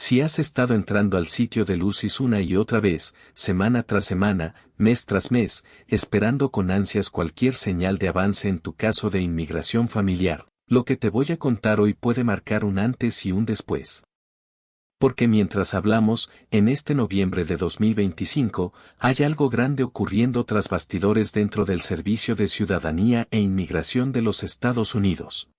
Si has estado entrando al sitio de UCIS una y otra vez, semana tras semana, mes tras mes, esperando con ansias cualquier señal de avance en tu caso de inmigración familiar, lo que te voy a contar hoy puede marcar un antes y un después. Porque mientras hablamos, en este noviembre de 2025, hay algo grande ocurriendo tras bastidores dentro del Servicio de Ciudadanía e Inmigración de los Estados Unidos.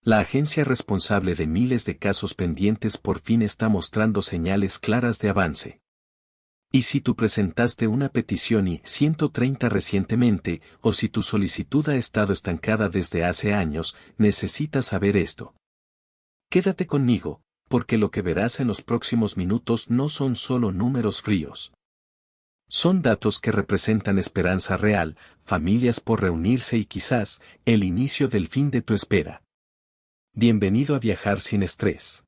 La agencia responsable de miles de casos pendientes por fin está mostrando señales claras de avance. Y si tú presentaste una petición I-130 recientemente, o si tu solicitud ha estado estancada desde hace años, necesitas saber esto. Quédate conmigo, porque lo que verás en los próximos minutos no son solo números fríos. Son datos que representan esperanza real, familias por reunirse y quizás, el inicio del fin de tu espera. Bienvenido a Viajar sin Estrés.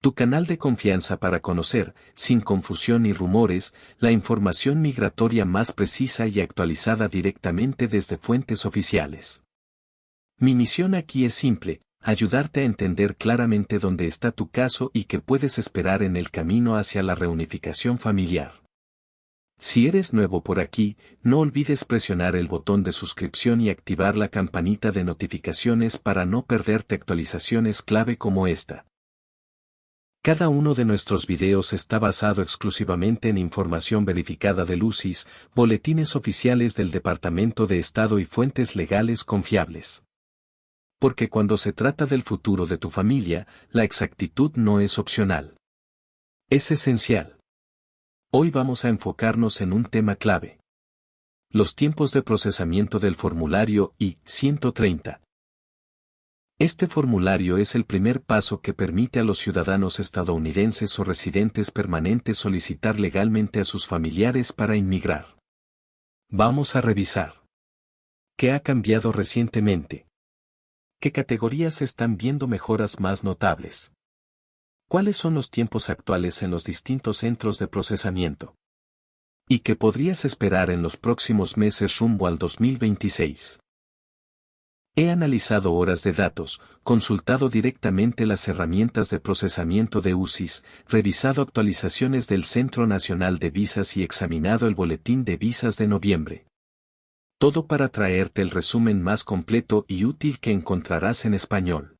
Tu canal de confianza para conocer, sin confusión ni rumores, la información migratoria más precisa y actualizada directamente desde fuentes oficiales. Mi misión aquí es simple, ayudarte a entender claramente dónde está tu caso y qué puedes esperar en el camino hacia la reunificación familiar. Si eres nuevo por aquí, no olvides presionar el botón de suscripción y activar la campanita de notificaciones para no perderte actualizaciones clave como esta. Cada uno de nuestros videos está basado exclusivamente en información verificada del UCIS, boletines oficiales del Departamento de Estado y fuentes legales confiables. Porque cuando se trata del futuro de tu familia, la exactitud no es opcional. Es esencial. Hoy vamos a enfocarnos en un tema clave. Los tiempos de procesamiento del formulario I-130. Este formulario es el primer paso que permite a los ciudadanos estadounidenses o residentes permanentes solicitar legalmente a sus familiares para inmigrar. Vamos a revisar. ¿Qué ha cambiado recientemente? ¿Qué categorías están viendo mejoras más notables? ¿Cuáles son los tiempos actuales en los distintos centros de procesamiento? ¿Y qué podrías esperar en los próximos meses rumbo al 2026? He analizado horas de datos, consultado directamente las herramientas de procesamiento de UCIS, revisado actualizaciones del Centro Nacional de Visas y examinado el Boletín de Visas de noviembre. Todo para traerte el resumen más completo y útil que encontrarás en español.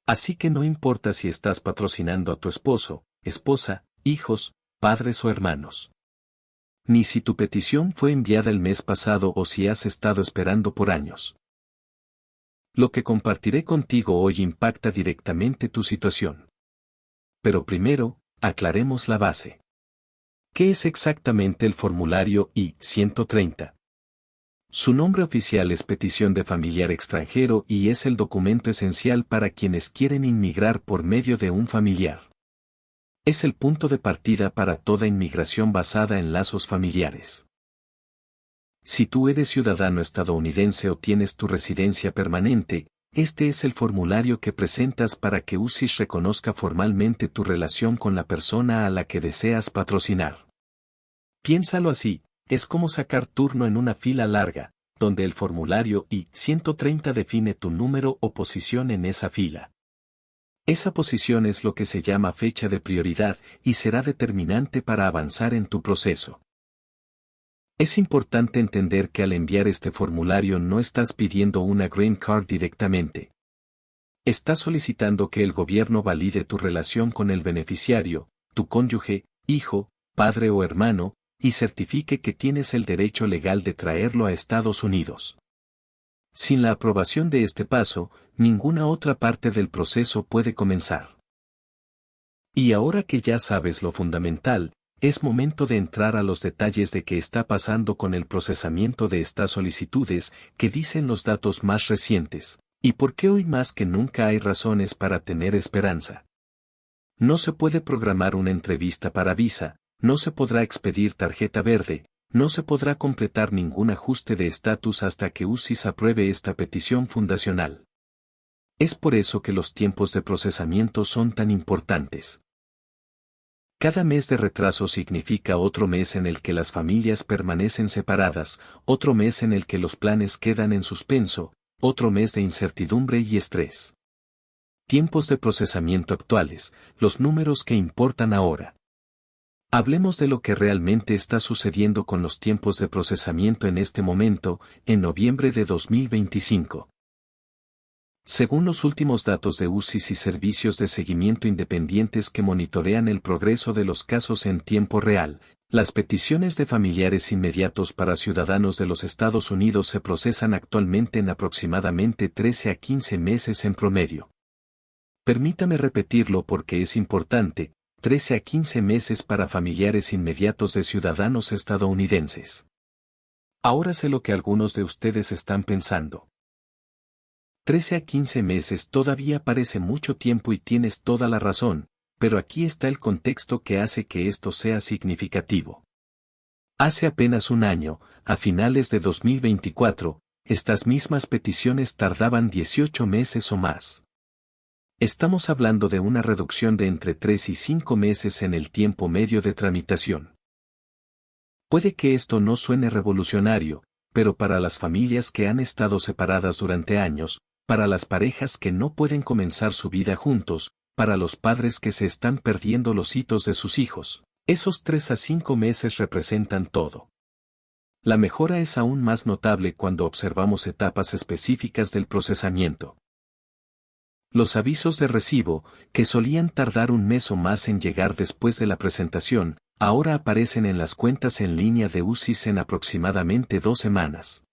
Así que no importa si estás patrocinando a tu esposo, esposa, hijos, padres o hermanos. Ni si tu petición fue enviada el mes pasado o si has estado esperando por años. Lo que compartiré contigo hoy impacta directamente tu situación. Pero primero, aclaremos la base. ¿Qué es exactamente el formulario I-130? Su nombre oficial es Petición de Familiar Extranjero y es el documento esencial para quienes quieren inmigrar por medio de un familiar. Es el punto de partida para toda inmigración basada en lazos familiares. Si tú eres ciudadano estadounidense o tienes tu residencia permanente, este es el formulario que presentas para que UCIS reconozca formalmente tu relación con la persona a la que deseas patrocinar. Piénsalo así. Es como sacar turno en una fila larga, donde el formulario I-130 define tu número o posición en esa fila. Esa posición es lo que se llama fecha de prioridad y será determinante para avanzar en tu proceso. Es importante entender que al enviar este formulario no estás pidiendo una Green Card directamente. Estás solicitando que el gobierno valide tu relación con el beneficiario, tu cónyuge, hijo, padre o hermano, y certifique que tienes el derecho legal de traerlo a Estados Unidos. Sin la aprobación de este paso, ninguna otra parte del proceso puede comenzar. Y ahora que ya sabes lo fundamental, es momento de entrar a los detalles de qué está pasando con el procesamiento de estas solicitudes, que dicen los datos más recientes, y por qué hoy más que nunca hay razones para tener esperanza. No se puede programar una entrevista para visa. No se podrá expedir tarjeta verde, no se podrá completar ningún ajuste de estatus hasta que UCIS apruebe esta petición fundacional. Es por eso que los tiempos de procesamiento son tan importantes. Cada mes de retraso significa otro mes en el que las familias permanecen separadas, otro mes en el que los planes quedan en suspenso, otro mes de incertidumbre y estrés. Tiempos de procesamiento actuales, los números que importan ahora. Hablemos de lo que realmente está sucediendo con los tiempos de procesamiento en este momento, en noviembre de 2025. Según los últimos datos de UCIS y servicios de seguimiento independientes que monitorean el progreso de los casos en tiempo real, las peticiones de familiares inmediatos para ciudadanos de los Estados Unidos se procesan actualmente en aproximadamente 13 a 15 meses en promedio. Permítame repetirlo porque es importante, 13 a 15 meses para familiares inmediatos de ciudadanos estadounidenses. Ahora sé lo que algunos de ustedes están pensando. 13 a 15 meses todavía parece mucho tiempo y tienes toda la razón, pero aquí está el contexto que hace que esto sea significativo. Hace apenas un año, a finales de 2024, estas mismas peticiones tardaban 18 meses o más. Estamos hablando de una reducción de entre 3 y 5 meses en el tiempo medio de tramitación. Puede que esto no suene revolucionario, pero para las familias que han estado separadas durante años, para las parejas que no pueden comenzar su vida juntos, para los padres que se están perdiendo los hitos de sus hijos, esos 3 a 5 meses representan todo. La mejora es aún más notable cuando observamos etapas específicas del procesamiento. Los avisos de recibo, que solían tardar un mes o más en llegar después de la presentación, ahora aparecen en las cuentas en línea de UCIS en aproximadamente 2 semanas.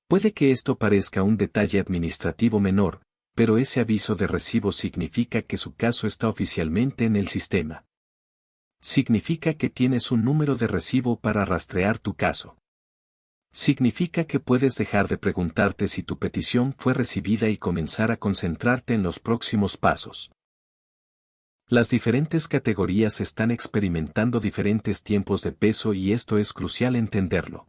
Puede que esto parezca un detalle administrativo menor, pero ese aviso de recibo significa que su caso está oficialmente en el sistema. Significa que tienes un número de recibo para rastrear tu caso. Significa que puedes dejar de preguntarte si tu petición fue recibida y comenzar a concentrarte en los próximos pasos. Las diferentes categorías están experimentando diferentes tiempos de peso y esto es crucial entenderlo.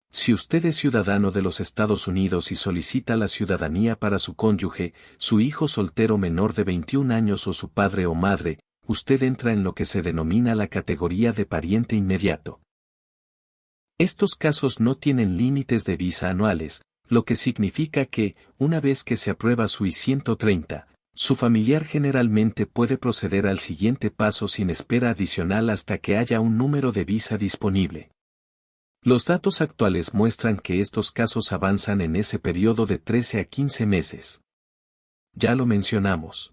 Si usted es ciudadano de los Estados Unidos y solicita la ciudadanía para su cónyuge, su hijo soltero menor de 21 años o su padre o madre, usted entra en lo que se denomina la categoría de pariente inmediato. Estos casos no tienen límites de visa anuales, lo que significa que, una vez que se aprueba su I-130, su familiar generalmente puede proceder al siguiente paso sin espera adicional hasta que haya un número de visa disponible. Los datos actuales muestran que estos casos avanzan en ese periodo de 13 a 15 meses. Ya lo mencionamos.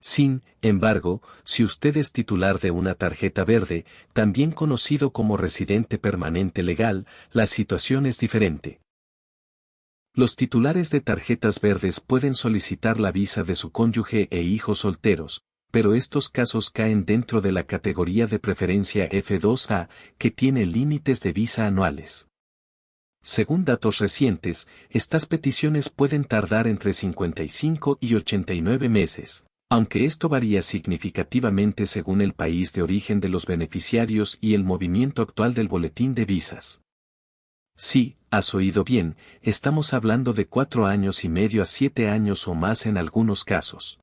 Sin embargo, si usted es titular de una tarjeta verde, también conocido como residente permanente legal, la situación es diferente. Los titulares de tarjetas verdes pueden solicitar la visa de su cónyuge e hijos solteros, pero estos casos caen dentro de la categoría de preferencia F2A, que tiene límites de visa anuales. Según datos recientes, estas peticiones pueden tardar entre 55 y 89 meses. Aunque esto varía significativamente según el país de origen de los beneficiarios y el movimiento actual del boletín de visas. Sí, has oído bien, estamos hablando de 4 años y medio a 7 años o más en algunos casos.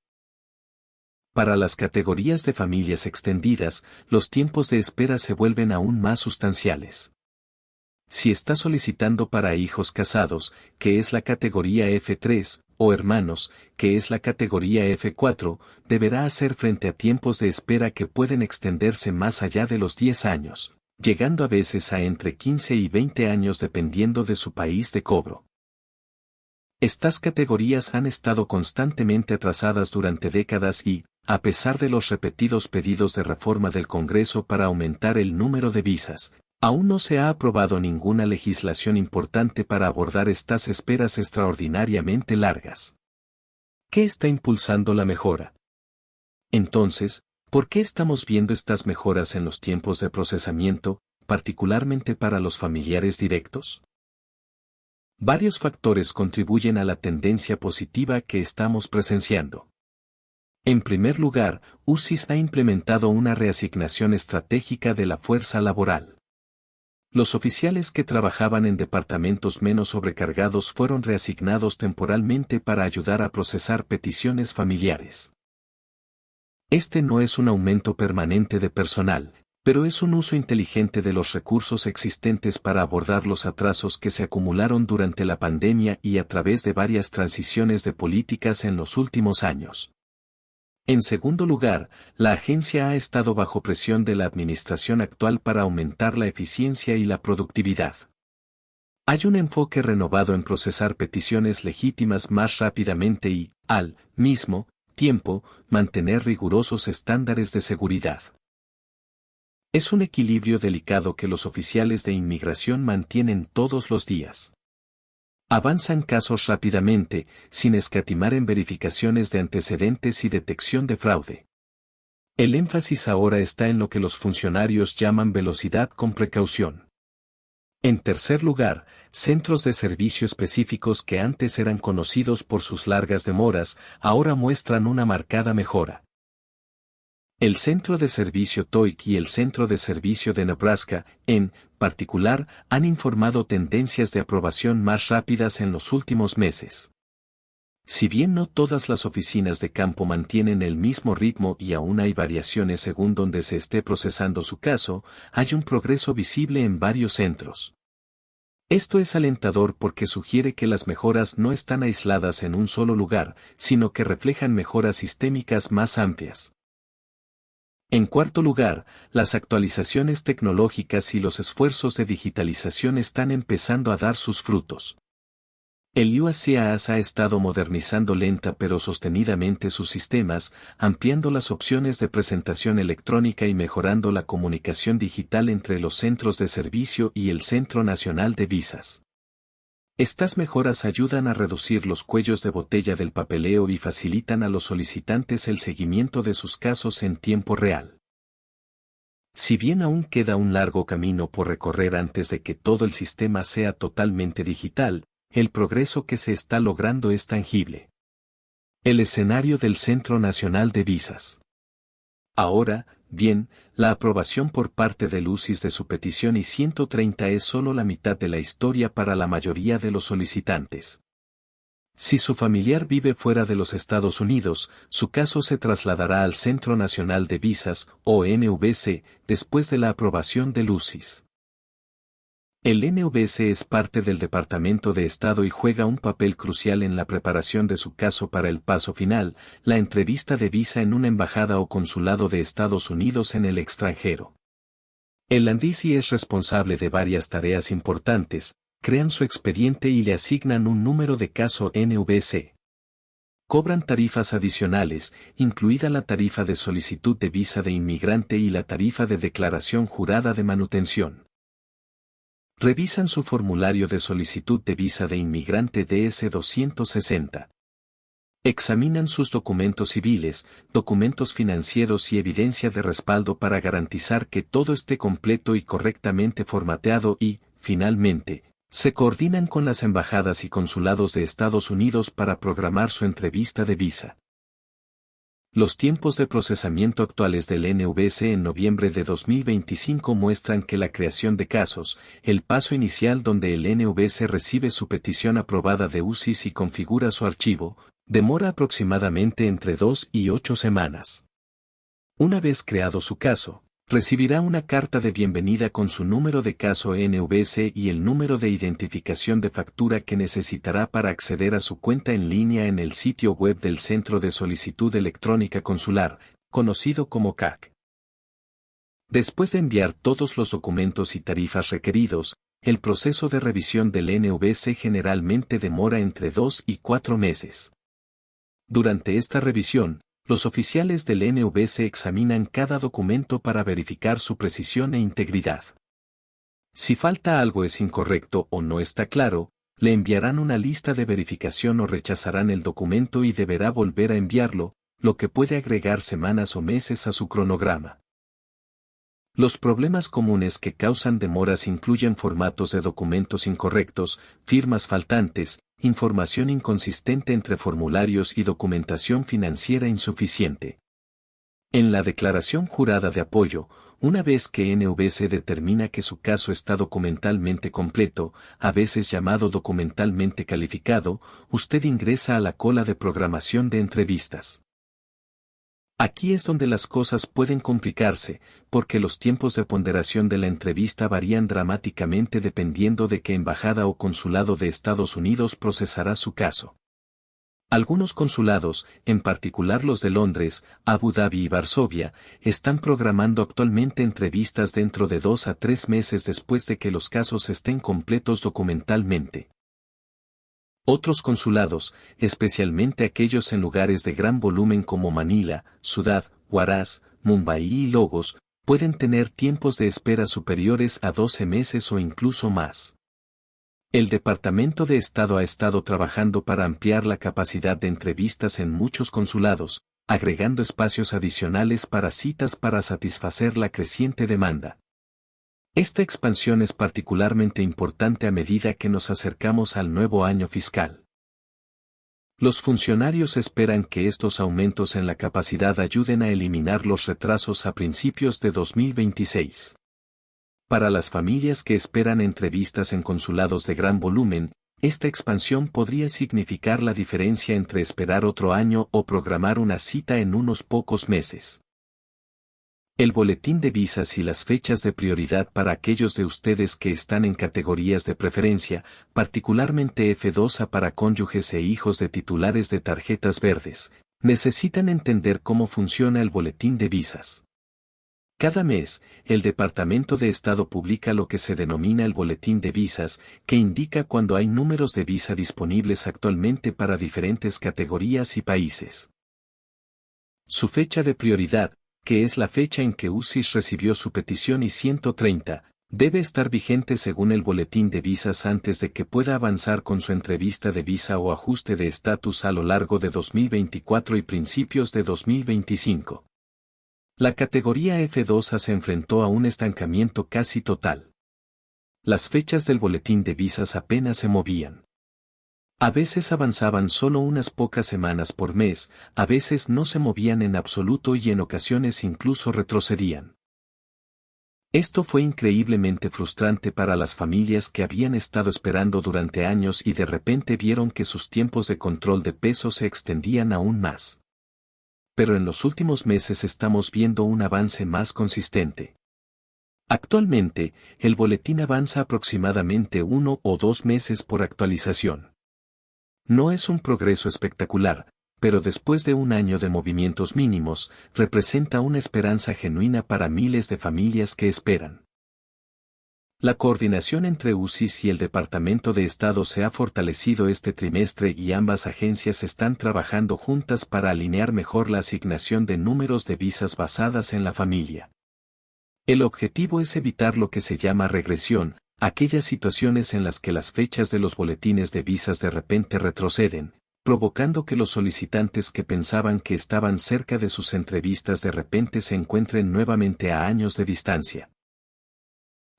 Para las categorías de familias extendidas, los tiempos de espera se vuelven aún más sustanciales. Si está solicitando para hijos casados, que es la categoría F3, o hermanos, que es la categoría F4, deberá hacer frente a tiempos de espera que pueden extenderse más allá de los 10 años, llegando a veces a entre 15 y 20 años dependiendo de su país de cobro. Estas categorías han estado constantemente atrasadas durante décadas y, a pesar de los repetidos pedidos de reforma del Congreso para aumentar el número de visas, aún no se ha aprobado ninguna legislación importante para abordar estas esperas extraordinariamente largas. ¿Qué está impulsando la mejora? Entonces, ¿por qué estamos viendo estas mejoras en los tiempos de procesamiento, particularmente para los familiares directos? Varios factores contribuyen a la tendencia positiva que estamos presenciando. En primer lugar, UCIS ha implementado una reasignación estratégica de la fuerza laboral. Los oficiales que trabajaban en departamentos menos sobrecargados fueron reasignados temporalmente para ayudar a procesar peticiones familiares. Este no es un aumento permanente de personal, Pero es un uso inteligente de los recursos existentes para abordar los atrasos que se acumularon durante la pandemia y a través de varias transiciones de políticas en los últimos años. En segundo lugar, la agencia ha estado bajo presión de la administración actual para aumentar la eficiencia y la productividad. Hay un enfoque renovado en procesar peticiones legítimas más rápidamente y, al mismo tiempo, mantener rigurosos estándares de seguridad. Es un equilibrio delicado que los oficiales de inmigración mantienen todos los días. Avanzan casos rápidamente, sin escatimar en verificaciones de antecedentes y detección de fraude. El énfasis ahora está en lo que los funcionarios llaman velocidad con precaución. En tercer lugar, centros de servicio específicos que antes eran conocidos por sus largas demoras, ahora muestran una marcada mejora. El Centro de Servicio TOEIC y el Centro de Servicio de Nebraska, en particular, han informado tendencias de aprobación más rápidas en los últimos meses. Si bien no todas las oficinas de campo mantienen el mismo ritmo y aún hay variaciones según donde se esté procesando su caso, hay un progreso visible en varios centros. Esto es alentador porque sugiere que las mejoras no están aisladas en un solo lugar, sino que reflejan mejoras sistémicas más amplias. En cuarto lugar, las actualizaciones tecnológicas y los esfuerzos de digitalización están empezando a dar sus frutos. El USCIS ha estado modernizando lenta pero sostenidamente sus sistemas, ampliando las opciones de presentación electrónica y mejorando la comunicación digital entre los centros de servicio y el Centro Nacional de Visas. Estas mejoras ayudan a reducir los cuellos de botella del papeleo y facilitan a los solicitantes el seguimiento de sus casos en tiempo real. Si bien aún queda un largo camino por recorrer antes de que todo el sistema sea totalmente digital, el progreso que se está logrando es tangible. El escenario del Centro Nacional de Visas. Ahora, bien, la aprobación por parte del UCIS de su petición I-130 es solo la mitad de la historia para la mayoría de los solicitantes. Si su familiar vive fuera de los Estados Unidos, su caso se trasladará al Centro Nacional de Visas, o NVC, después de la aprobación del UCIS. El NVC es parte del Departamento de Estado y juega un papel crucial en la preparación de su caso para el paso final, la entrevista de visa en una embajada o consulado de Estados Unidos en el extranjero. El NDC es responsable de varias tareas importantes, crean su expediente y le asignan un número de caso NVC. Cobran tarifas adicionales, incluida la tarifa de solicitud de visa de inmigrante y la tarifa de declaración jurada de manutención. Revisan su formulario de solicitud de visa de inmigrante DS-260. Examinan sus documentos civiles, documentos financieros y evidencia de respaldo para garantizar que todo esté completo y correctamente formateado y, finalmente, se coordinan con las embajadas y consulados de Estados Unidos para programar su entrevista de visa. Los tiempos de procesamiento actuales del NVC en noviembre de 2025 muestran que la creación de casos, el paso inicial donde el NVC recibe su petición aprobada de UCIS y configura su archivo, demora aproximadamente entre 2 y 8 semanas. Una vez creado su caso, recibirá una carta de bienvenida con su número de caso NVC y el número de identificación de factura que necesitará para acceder a su cuenta en línea en el sitio web del Centro de Solicitud Electrónica Consular, conocido como CAC. Después de enviar todos los documentos y tarifas requeridos, el proceso de revisión del NVC generalmente demora entre 2 y 4 meses. Durante esta revisión, los oficiales del NVC examinan cada documento para verificar su precisión e integridad. Si falta algo, es incorrecto o no está claro, le enviarán una lista de verificación o rechazarán el documento y deberá volver a enviarlo, lo que puede agregar semanas o meses a su cronograma. Los problemas comunes que causan demoras incluyen formatos de documentos incorrectos, firmas faltantes, información inconsistente entre formularios y documentación financiera insuficiente. En la declaración jurada de apoyo, una vez que NVC determina que su caso está documentalmente completo, a veces llamado documentalmente calificado, usted ingresa a la cola de programación de entrevistas. Aquí es donde las cosas pueden complicarse, porque los tiempos de ponderación de la entrevista varían dramáticamente dependiendo de qué embajada o consulado de Estados Unidos procesará su caso. Algunos consulados, en particular los de Londres, Abu Dhabi y Varsovia, están programando actualmente entrevistas dentro de 2 a 3 meses después de que los casos estén completos documentalmente. Otros consulados, especialmente aquellos en lugares de gran volumen como Manila, Ciudad, Huaraz, Mumbai y Logos, pueden tener tiempos de espera superiores a 12 meses o incluso más. El Departamento de Estado ha estado trabajando para ampliar la capacidad de entrevistas en muchos consulados, agregando espacios adicionales para citas para satisfacer la creciente demanda. Esta expansión es particularmente importante a medida que nos acercamos al nuevo año fiscal. Los funcionarios esperan que estos aumentos en la capacidad ayuden a eliminar los retrasos a principios de 2026. Para las familias que esperan entrevistas en consulados de gran volumen, esta expansión podría significar la diferencia entre esperar otro año o programar una cita en unos pocos meses. El boletín de visas y las fechas de prioridad para aquellos de ustedes que están en categorías de preferencia, particularmente F2A para cónyuges e hijos de titulares de tarjetas verdes, necesitan entender cómo funciona el boletín de visas. Cada mes, el Departamento de Estado publica lo que se denomina el boletín de visas, que indica cuando hay números de visa disponibles actualmente para diferentes categorías y países. Su fecha de prioridad, que es la fecha en que UCIS recibió su petición I-130, debe estar vigente según el boletín de visas antes de que pueda avanzar con su entrevista de visa o ajuste de estatus a lo largo de 2024 y principios de 2025. La categoría F2A se enfrentó a un estancamiento casi total. Las fechas del boletín de visas apenas se movían. A veces avanzaban solo unas pocas semanas por mes, a veces no se movían en absoluto y en ocasiones incluso retrocedían. Esto fue increíblemente frustrante para las familias que habían estado esperando durante años y de repente vieron que sus tiempos de control de peso se extendían aún más. Pero en los últimos meses estamos viendo un avance más consistente. Actualmente, el boletín avanza aproximadamente 1 o 2 meses por actualización. No es un progreso espectacular, pero después de un año de movimientos mínimos, representa una esperanza genuina para miles de familias que esperan. La coordinación entre UCIS y el Departamento de Estado se ha fortalecido este trimestre y ambas agencias están trabajando juntas para alinear mejor la asignación de números de visas basadas en la familia. El objetivo es evitar lo que se llama regresión, aquellas situaciones en las que las fechas de los boletines de visas de repente retroceden, provocando que los solicitantes que pensaban que estaban cerca de sus entrevistas de repente se encuentren nuevamente a años de distancia.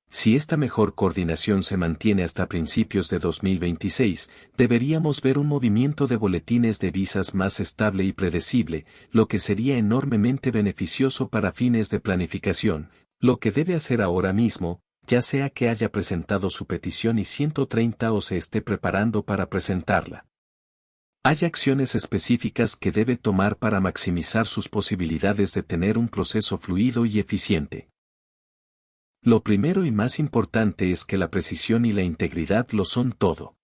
Si esta mejor coordinación se mantiene hasta principios de 2026, deberíamos ver un movimiento de boletines de visas más estable y predecible, lo que sería enormemente beneficioso para fines de planificación, lo que debe hacer ahora mismo, ya sea que haya presentado su petición I-130 o se esté preparando para presentarla. Hay acciones específicas que debe tomar para maximizar sus posibilidades de tener un proceso fluido y eficiente. Lo primero y más importante es que la precisión y la integridad lo son todo.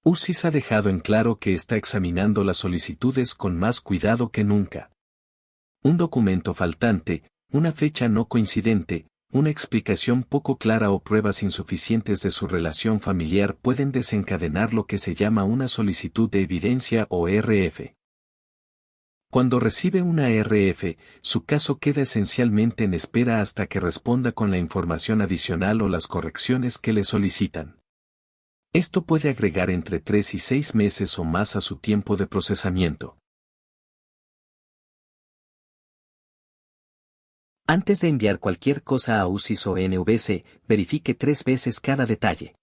UCIS ha dejado en claro que está examinando las solicitudes con más cuidado que nunca. Un documento faltante, una fecha no coincidente, una explicación poco clara o pruebas insuficientes de su relación familiar pueden desencadenar lo que se llama una solicitud de evidencia o RF. Cuando recibe una RF, su caso queda esencialmente en espera hasta que responda con la información adicional o las correcciones que le solicitan. Esto puede agregar entre 3 y 6 meses o más a su tiempo de procesamiento. Antes de enviar cualquier cosa a UCIS o NVC, verifique 3 veces cada detalle.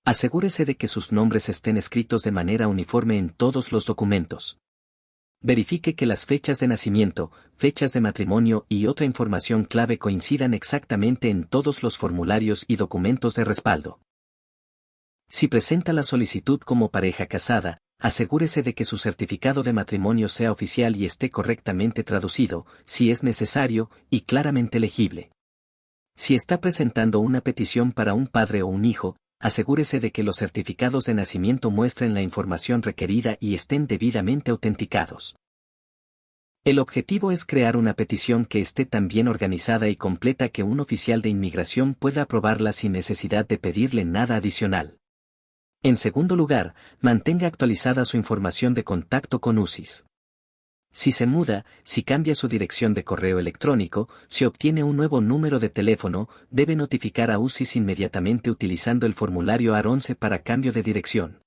Asegúrese de que sus nombres estén escritos de manera uniforme en todos los documentos. Verifique que las fechas de nacimiento, fechas de matrimonio y otra información clave coincidan exactamente en todos los formularios y documentos de respaldo. Si presenta la solicitud como pareja casada, asegúrese de que su certificado de matrimonio sea oficial y esté correctamente traducido, si es necesario, y claramente legible. Si está presentando una petición para un padre o un hijo, asegúrese de que los certificados de nacimiento muestren la información requerida y estén debidamente autenticados. El objetivo es crear una petición que esté tan bien organizada y completa que un oficial de inmigración pueda aprobarla sin necesidad de pedirle nada adicional. En segundo lugar, mantenga actualizada su información de contacto con UCIS. Si se muda, si cambia su dirección de correo electrónico, si obtiene un nuevo número de teléfono, debe notificar a UCIS inmediatamente utilizando el formulario AR11 para cambio de dirección.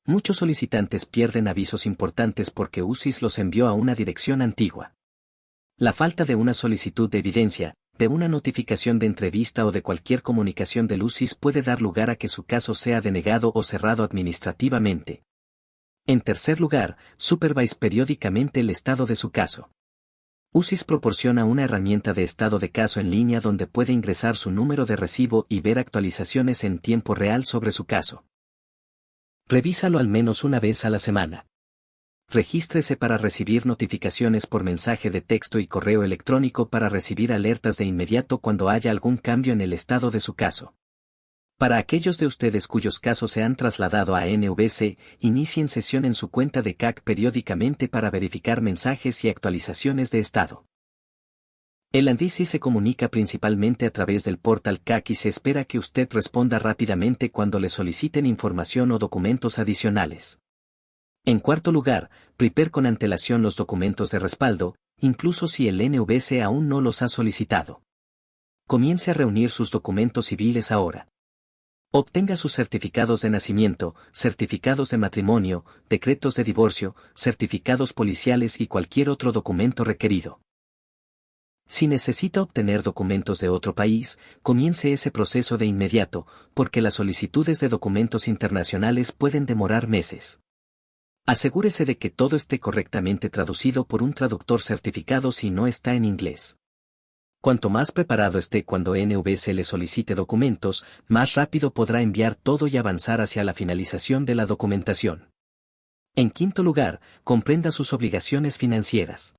Muchos solicitantes pierden avisos importantes porque UCIS los envió a una dirección antigua. La falta de una solicitud de evidencia, de una notificación de entrevista o de cualquier comunicación del UCIS puede dar lugar a que su caso sea denegado o cerrado administrativamente. En tercer lugar, supervise periódicamente el estado de su caso. UCIS proporciona una herramienta de estado de caso en línea donde puede ingresar su número de recibo y ver actualizaciones en tiempo real sobre su caso. Revísalo al menos una vez a la semana. Regístrese para recibir notificaciones por mensaje de texto y correo electrónico para recibir alertas de inmediato cuando haya algún cambio en el estado de su caso. Para aquellos de ustedes cuyos casos se han trasladado a NVC, inicien sesión en su cuenta de CAC periódicamente para verificar mensajes y actualizaciones de estado. El ANDISI se comunica principalmente a través del portal CAC y se espera que usted responda rápidamente cuando le soliciten información o documentos adicionales. En cuarto lugar, prepare con antelación los documentos de respaldo, incluso si el NVC aún no los ha solicitado. Comience a reunir sus documentos civiles ahora. Obtenga sus certificados de nacimiento, certificados de matrimonio, decretos de divorcio, certificados policiales y cualquier otro documento requerido. Si necesita obtener documentos de otro país, comience ese proceso de inmediato, porque las solicitudes de documentos internacionales pueden demorar meses. Asegúrese de que todo esté correctamente traducido por un traductor certificado si no está en inglés. Cuanto más preparado esté cuando NVC le solicite documentos, más rápido podrá enviar todo y avanzar hacia la finalización de la documentación. En quinto lugar, comprenda sus obligaciones financieras.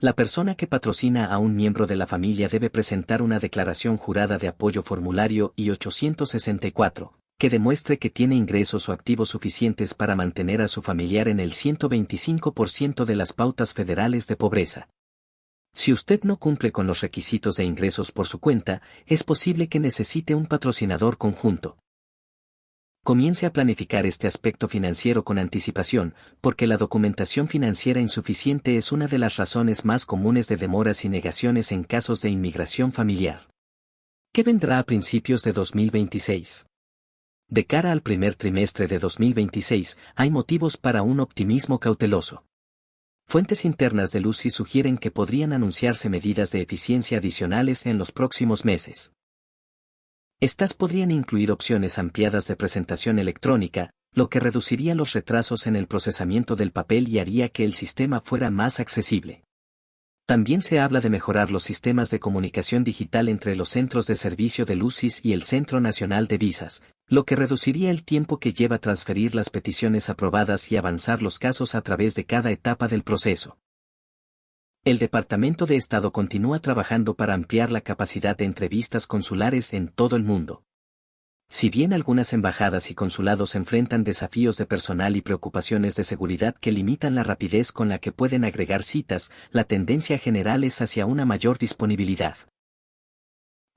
La persona que patrocina a un miembro de la familia debe presentar una declaración jurada de apoyo formulario I-864, que demuestre que tiene ingresos o activos suficientes para mantener a su familiar en el 125% de las pautas federales de pobreza. Si usted no cumple con los requisitos de ingresos por su cuenta, es posible que necesite un patrocinador conjunto. Comience a planificar este aspecto financiero con anticipación, porque la documentación financiera insuficiente es una de las razones más comunes de demoras y negaciones en casos de inmigración familiar. ¿Qué vendrá a principios de 2026? De cara al primer trimestre de 2026, hay motivos para un optimismo cauteloso. Fuentes internas de UCIS sugieren que podrían anunciarse medidas de eficiencia adicionales en los próximos meses. Estas podrían incluir opciones ampliadas de presentación electrónica, lo que reduciría los retrasos en el procesamiento del papel y haría que el sistema fuera más accesible. También se habla de mejorar los sistemas de comunicación digital entre los centros de servicio del UCIS y el Centro Nacional de Visas, lo que reduciría el tiempo que lleva transferir las peticiones aprobadas y avanzar los casos a través de cada etapa del proceso. El Departamento de Estado continúa trabajando para ampliar la capacidad de entrevistas consulares en todo el mundo. Si bien algunas embajadas y consulados enfrentan desafíos de personal y preocupaciones de seguridad que limitan la rapidez con la que pueden agregar citas, la tendencia general es hacia una mayor disponibilidad.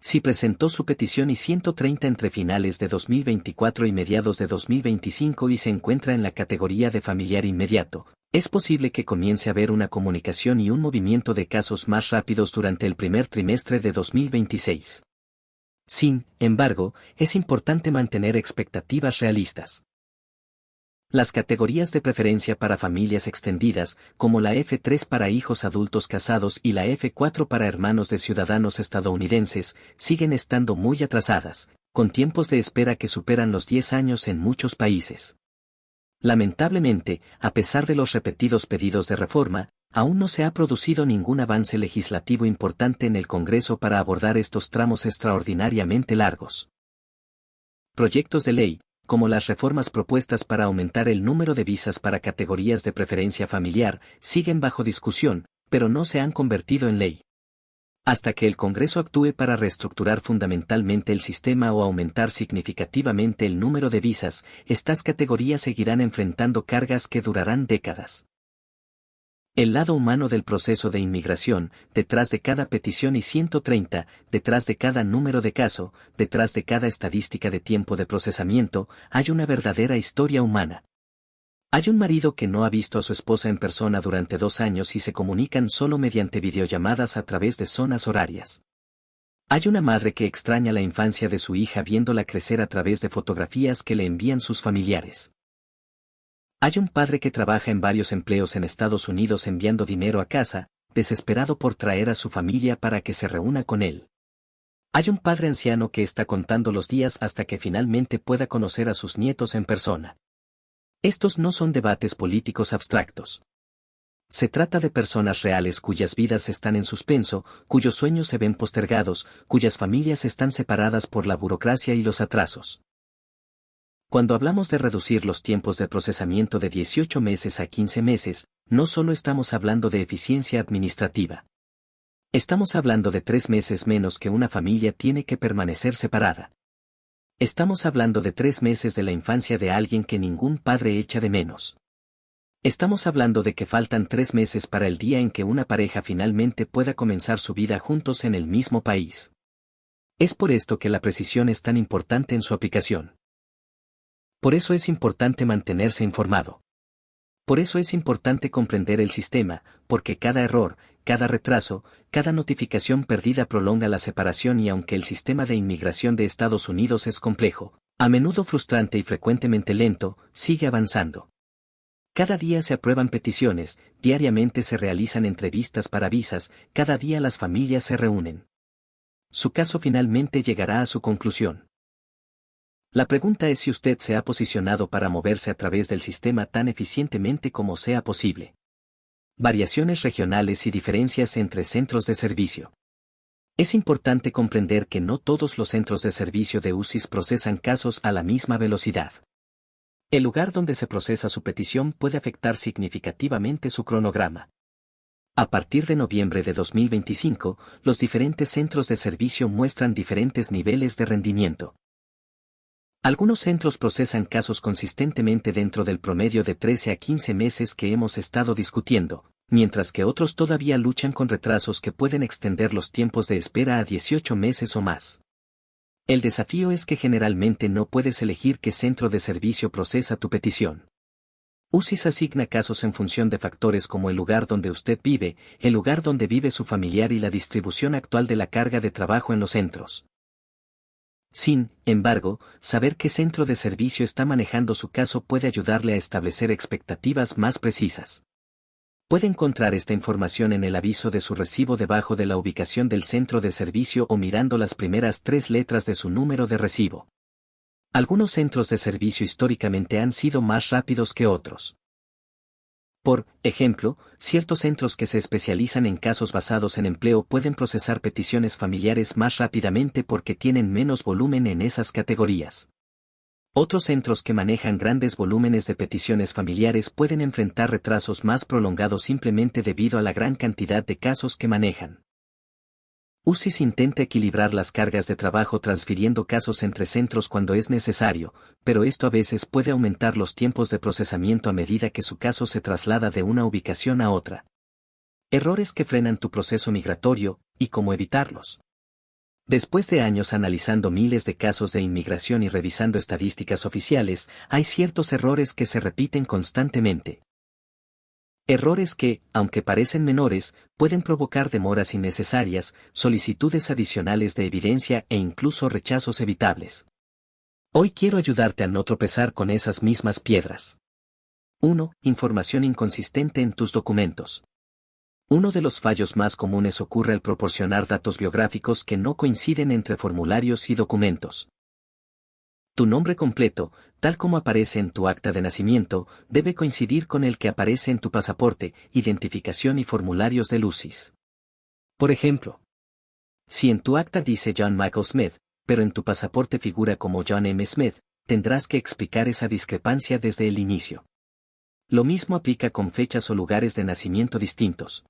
Si presentó su petición I-130 entre finales de 2024 y mediados de 2025 y se encuentra en la categoría de familiar inmediato, es posible que comience a haber una comunicación y un movimiento de casos más rápidos durante el primer trimestre de 2026. Sin embargo, es importante mantener expectativas realistas. Las categorías de preferencia para familias extendidas, como la F3 para hijos adultos casados y la F4 para hermanos de ciudadanos estadounidenses, siguen estando muy atrasadas, con tiempos de espera que superan los 10 años en muchos países. Lamentablemente, a pesar de los repetidos pedidos de reforma, aún no se ha producido ningún avance legislativo importante en el Congreso para abordar estos tramos extraordinariamente largos. Proyectos de ley, como las reformas propuestas para aumentar el número de visas para categorías de preferencia familiar, siguen bajo discusión, pero no se han convertido en ley. Hasta que el Congreso actúe para reestructurar fundamentalmente el sistema o aumentar significativamente el número de visas, estas categorías seguirán enfrentando cargas que durarán décadas. El lado humano del proceso de inmigración, detrás de cada petición y 130, detrás de cada número de caso, detrás de cada estadística de tiempo de procesamiento, hay una verdadera historia humana. Hay un marido que no ha visto a su esposa en persona durante 2 años y se comunican solo mediante videollamadas a través de zonas horarias. Hay una madre que extraña la infancia de su hija viéndola crecer a través de fotografías que le envían sus familiares. Hay un padre que trabaja en varios empleos en Estados Unidos enviando dinero a casa, desesperado por traer a su familia para que se reúna con él. Hay un padre anciano que está contando los días hasta que finalmente pueda conocer a sus nietos en persona. Estos no son debates políticos abstractos. Se trata de personas reales cuyas vidas están en suspenso, cuyos sueños se ven postergados, cuyas familias están separadas por la burocracia y los atrasos. Cuando hablamos de reducir los tiempos de procesamiento de 18 meses a 15 meses, no solo estamos hablando de eficiencia administrativa. Estamos hablando de 3 meses menos que una familia tiene que permanecer separada. Estamos hablando de 3 meses de la infancia de alguien que ningún padre echa de menos. Estamos hablando de que faltan 3 meses para el día en que una pareja finalmente pueda comenzar su vida juntos en el mismo país. Es por esto que la precisión es tan importante en su aplicación. Por eso es importante mantenerse informado. Por eso es importante comprender el sistema, porque cada error, cada retraso, cada notificación perdida prolonga la separación y aunque el sistema de inmigración de Estados Unidos es complejo, a menudo frustrante y frecuentemente lento, sigue avanzando. Cada día se aprueban peticiones, diariamente se realizan entrevistas para visas, cada día las familias se reúnen. Su caso finalmente llegará a su conclusión. La pregunta es si usted se ha posicionado para moverse a través del sistema tan eficientemente como sea posible. Variaciones regionales y diferencias entre centros de servicio. Es importante comprender que no todos los centros de servicio de UCIS procesan casos a la misma velocidad. El lugar donde se procesa su petición puede afectar significativamente su cronograma. A partir de noviembre de 2025, los diferentes centros de servicio muestran diferentes niveles de rendimiento. Algunos centros procesan casos consistentemente dentro del promedio de 13 a 15 meses que hemos estado discutiendo, mientras que otros todavía luchan con retrasos que pueden extender los tiempos de espera a 18 meses o más. El desafío es que generalmente no puedes elegir qué centro de servicio procesa tu petición. UCIS asigna casos en función de factores como el lugar donde usted vive, el lugar donde vive su familiar y la distribución actual de la carga de trabajo en los centros. Sin embargo, saber qué centro de servicio está manejando su caso puede ayudarle a establecer expectativas más precisas. Puede encontrar esta información en el aviso de su recibo debajo de la ubicación del centro de servicio o mirando las primeras 3 letras de su número de recibo. Algunos centros de servicio históricamente han sido más rápidos que otros. Por ejemplo, ciertos centros que se especializan en casos basados en empleo pueden procesar peticiones familiares más rápidamente porque tienen menos volumen en esas categorías. Otros centros que manejan grandes volúmenes de peticiones familiares pueden enfrentar retrasos más prolongados simplemente debido a la gran cantidad de casos que manejan. UCIS intenta equilibrar las cargas de trabajo transfiriendo casos entre centros cuando es necesario, pero esto a veces puede aumentar los tiempos de procesamiento a medida que su caso se traslada de una ubicación a otra. Errores que frenan tu proceso migratorio, y cómo evitarlos. Después de años analizando miles de casos de inmigración y revisando estadísticas oficiales, hay ciertos errores que se repiten constantemente. Errores que, aunque parecen menores, pueden provocar demoras innecesarias, solicitudes adicionales de evidencia e incluso rechazos evitables. Hoy quiero ayudarte a no tropezar con esas mismas piedras. 1. Información inconsistente en tus documentos. Uno de los fallos más comunes ocurre al proporcionar datos biográficos que no coinciden entre formularios y documentos. Tu nombre completo, tal como aparece en tu acta de nacimiento, debe coincidir con el que aparece en tu pasaporte, identificación y formularios del UCIS. Por ejemplo, si en tu acta dice John Michael Smith, pero en tu pasaporte figura como John M. Smith, tendrás que explicar esa discrepancia desde el inicio. Lo mismo aplica con fechas o lugares de nacimiento distintos.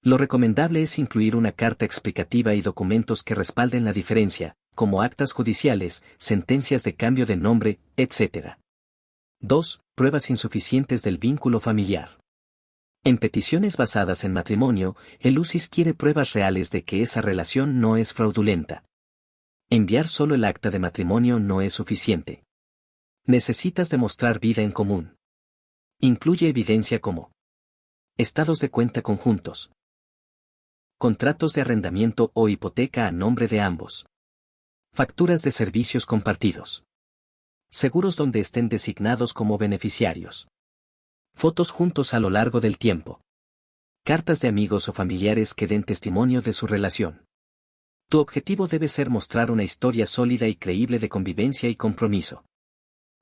Lo recomendable es incluir una carta explicativa y documentos que respalden la diferencia, como actas judiciales, sentencias de cambio de nombre, etc. 2. Pruebas insuficientes del vínculo familiar. En peticiones basadas en matrimonio, el UCIS quiere pruebas reales de que esa relación no es fraudulenta. Enviar solo el acta de matrimonio no es suficiente. Necesitas demostrar vida en común. Incluye evidencia como estados de cuenta conjuntos, contratos de arrendamiento o hipoteca a nombre de ambos, facturas de servicios compartidos, seguros donde estén designados como beneficiarios, fotos juntos a lo largo del tiempo, cartas de amigos o familiares que den testimonio de su relación. Tu objetivo debe ser mostrar una historia sólida y creíble de convivencia y compromiso.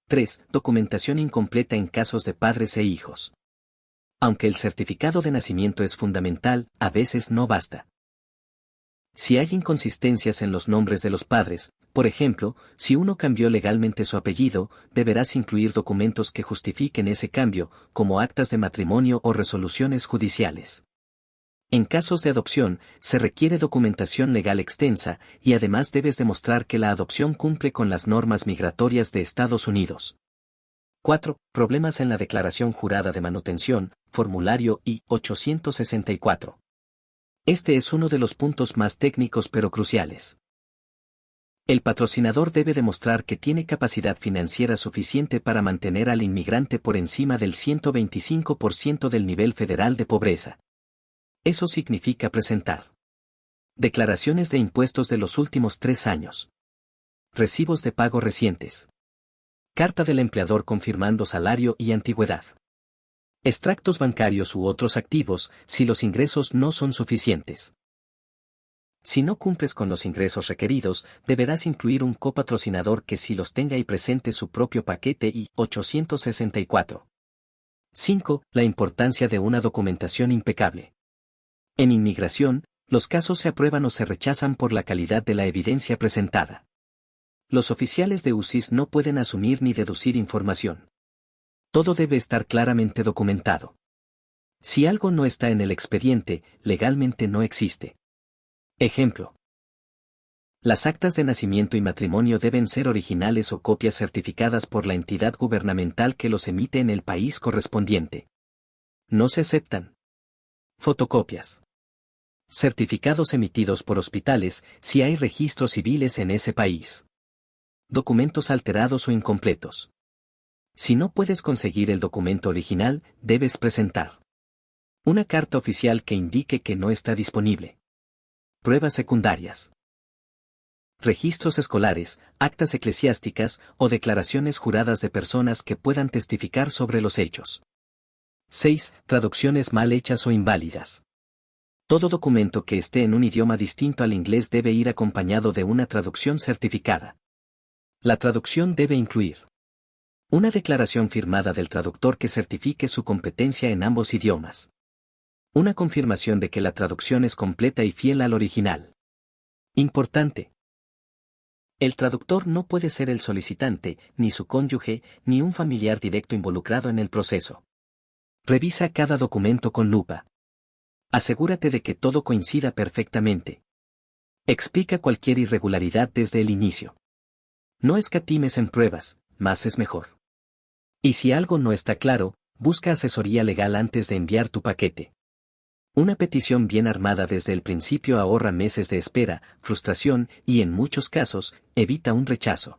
3. Documentación incompleta en casos de padres e hijos. Aunque el certificado de nacimiento es fundamental, a veces no basta. Si hay inconsistencias en los nombres de los padres, por ejemplo, si uno cambió legalmente su apellido, deberás incluir documentos que justifiquen ese cambio, como actas de matrimonio o resoluciones judiciales. En casos de adopción, se requiere documentación legal extensa, y además debes demostrar que la adopción cumple con las normas migratorias de Estados Unidos. 4. Problemas en la declaración jurada de manutención, formulario I-864. Este es uno de los puntos más técnicos pero cruciales. El patrocinador debe demostrar que tiene capacidad financiera suficiente para mantener al inmigrante por encima del 125% del nivel federal de pobreza. Eso significa presentar declaraciones de impuestos de los últimos 3 años, recibos de pago recientes, carta del empleador confirmando salario y antigüedad, extractos bancarios u otros activos si los ingresos no son suficientes. Si no cumples con los ingresos requeridos, deberás incluir un copatrocinador que sí los tenga y presente su propio paquete I-864. 5. La importancia de una documentación impecable. En inmigración, los casos se aprueban o se rechazan por la calidad de la evidencia presentada. Los oficiales de UCIS no pueden asumir ni deducir información. Todo debe estar claramente documentado. Si algo no está en el expediente, legalmente no existe. Ejemplo. Las actas de nacimiento y matrimonio deben ser originales o copias certificadas por la entidad gubernamental que los emite en el país correspondiente. No se aceptan fotocopias. Certificados emitidos por hospitales si hay registros civiles en ese país. Documentos alterados o incompletos. Si no puedes conseguir el documento original, debes presentar una carta oficial que indique que no está disponible. Pruebas secundarias. Registros escolares, actas eclesiásticas o declaraciones juradas de personas que puedan testificar sobre los hechos. 6. Traducciones mal hechas o inválidas. Todo documento que esté en un idioma distinto al inglés debe ir acompañado de una traducción certificada. La traducción debe incluir una declaración firmada del traductor que certifique su competencia en ambos idiomas. Una confirmación de que la traducción es completa y fiel al original. Importante. El traductor no puede ser el solicitante, ni su cónyuge, ni un familiar directo involucrado en el proceso. Revisa cada documento con lupa. Asegúrate de que todo coincida perfectamente. Explica cualquier irregularidad desde el inicio. No escatimes en pruebas, más es mejor. Y si algo no está claro, busca asesoría legal antes de enviar tu paquete. Una petición bien armada desde el principio ahorra meses de espera, frustración y en muchos casos, evita un rechazo.